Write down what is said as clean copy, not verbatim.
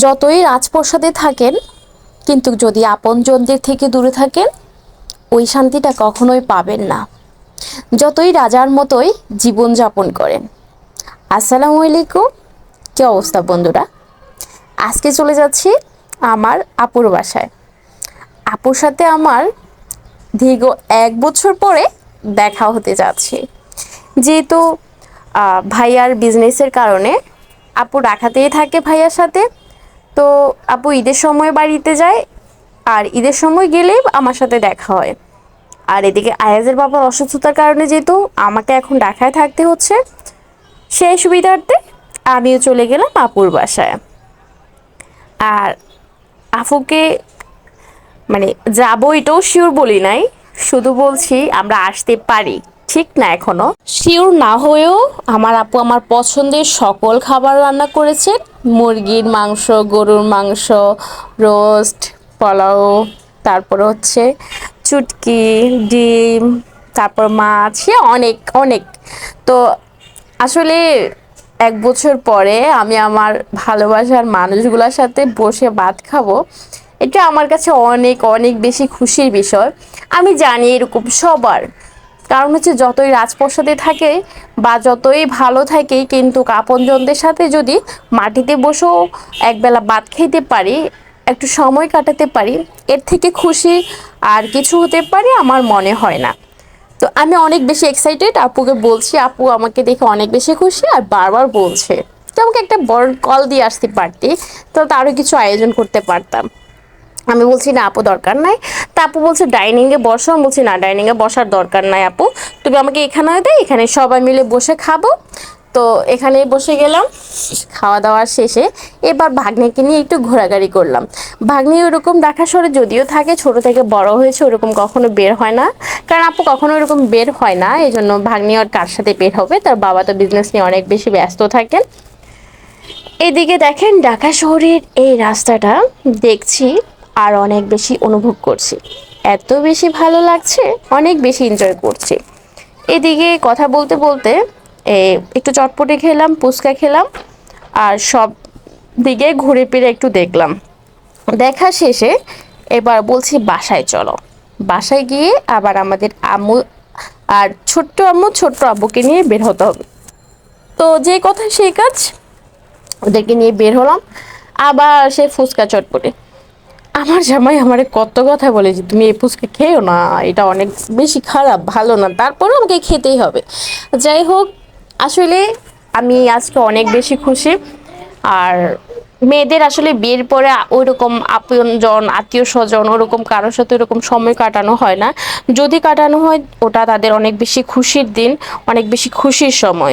যতই রাজপ্রাসাদে থাকেন, কিন্তু যদি আপনজনদের থেকে দূরে থাকেন, ওই শান্তিটা কখনোই পাবেন না, যতই রাজার মতোই জীবনযাপন করেন। আসসালামু আলাইকুম। কি অবস্থা বন্ধুরা? আজকে চলে যাচ্ছি আমার আপুর বাসায়। আপুর সাথে আমার দীর্ঘ 1 বছর পরে দেখা হতে যাচ্ছে। যেহেতু ভাইয়ার বিজনেসের কারণে আপু ঢাকাতেই থাকে ভাইয়ার সাথে, তো আপু ঈদের সময় বাড়িতে যায়, আর ঈদের সময় গেলেই আমার সাথে দেখা হয়। আর এদিকে আয়াজের বাবার অসুস্থতার কারণে যেহেতু আমাকে এখন ঢাকায় থাকতে হচ্ছে, সেই সুবিধার্থে আমিও চলে গেলাম আপুর বাসায়। আর আপুকে মানে যাবো এটাও শিওর বলি নাই, শুধু বলছি আমরা আসতে পারি, ঠিক না এখনো শিওর না হয়েও আমার আপু আমার পছন্দের সকল খাবার রান্না করেছে। মুরগির মাংস, গরুর মাংস, রোস্ট, পোলাও, তারপর হচ্ছে চুটকি, ডিম, তারপর মাছ, সে অনেক অনেক। তো আসলে 1 বছর পরে আমি আমার ভালোবাসার মানুষগুলোর সাথে বসে ভাত খাবো, এটা আমার কাছে অনেক অনেক বেশি খুশির বিষয়। আমি জানি এরকম সবার, কারণ হচ্ছে যতই রাজপ্রাসাদে থাকে বা যতই ভালো থাকে, কিন্তু আপনজনদের সাথে যদি মাটিতে বসেও একবেলা ভাত খেতে পারি, একটু সময় কাটাতে পারি, এর থেকে খুশি আর কিছু হতে পারে আমার মনে হয় না। তো আমি অনেক বেশি এক্সাইটেড, আপুকে বলছি, আপু আমাকে দেখে অনেক বেশি খুশি আর বারবার বলছে তো আমাকে একটা বড় কল দিয়ে আসতে পারতি, তো আরও কিছু আয়োজন করতে পারতাম। আমি বলছি না আপু দরকার নাই। তা আপু বলছে ডাইনিংয়ে বসো। আমি বলছি না, ডাইনিংয়ে বসার দরকার নাই আপু, তুমি আমাকে এখানে দেয়, এখানে সবাই মিলে বসে খাবো। তো এখানেই বসে গেলাম। খাওয়া দাওয়ার শেষে এবার ভাগ্নিকে নিয়ে একটু ঘোরাঘুরি করলাম। ভাগ্নি ওরকম ঢাকা শহরে যদিও থাকে, ছোট থেকে বড় হয়েছে, ওরকম কখনো বের হয় না, কারণ আপু কখনো ওরকম বের হয় না, এই জন্য ভাগ্নি আর কার সাথে বের হবে, তার বাবা তো বিজনেস নিয়ে অনেক বেশি ব্যস্ত থাকেন। এদিকে দেখেন ঢাকা শহরের এই রাস্তাটা দেখছি আর অনেক বেশি অনুভব করছি, এত বেশি ভালো লাগছে, অনেক বেশি এনজয় করছি। এদিকে কথা বলতে বলতে একটু চটপটি খেলাম, ফুচকা খেলাম, আর সব দিকে ঘুরে ফিরে একটু দেখলাম। দেখা শেষে এবার বলছি বাসায় চলো। বাসায় গিয়ে আবার আমাদের আম্মু আর ছোট্ট আম্মু ছোট্ট আব্বুকে নিয়ে বের হতে হবে। তো যে কথা সেই কাজ, ওদেরকে নিয়ে বের হলাম। আবার সে ফুচকা চটপটে। আমার জামাই আমারে কত কথা বলে যে তুমি এই ফুচকা খেয়েও না, এটা অনেক বেশি খারাপ, ভালো না, তারপরেও আমাকে খেতেই হবে। যাই হোক, আসলে আমি আজকে অনেক বেশি খুশি। আর মেয়েদের আসলে বিয়ের পরে ওইরকম আপনজন, আত্মীয় স্বজন, ওরকম কারোর সাথে ওরকম সময় কাটানো হয় না। যদি কাটানো হয়, ওটা তাদের অনেক বেশি খুশির দিন, অনেক বেশি খুশির সময়।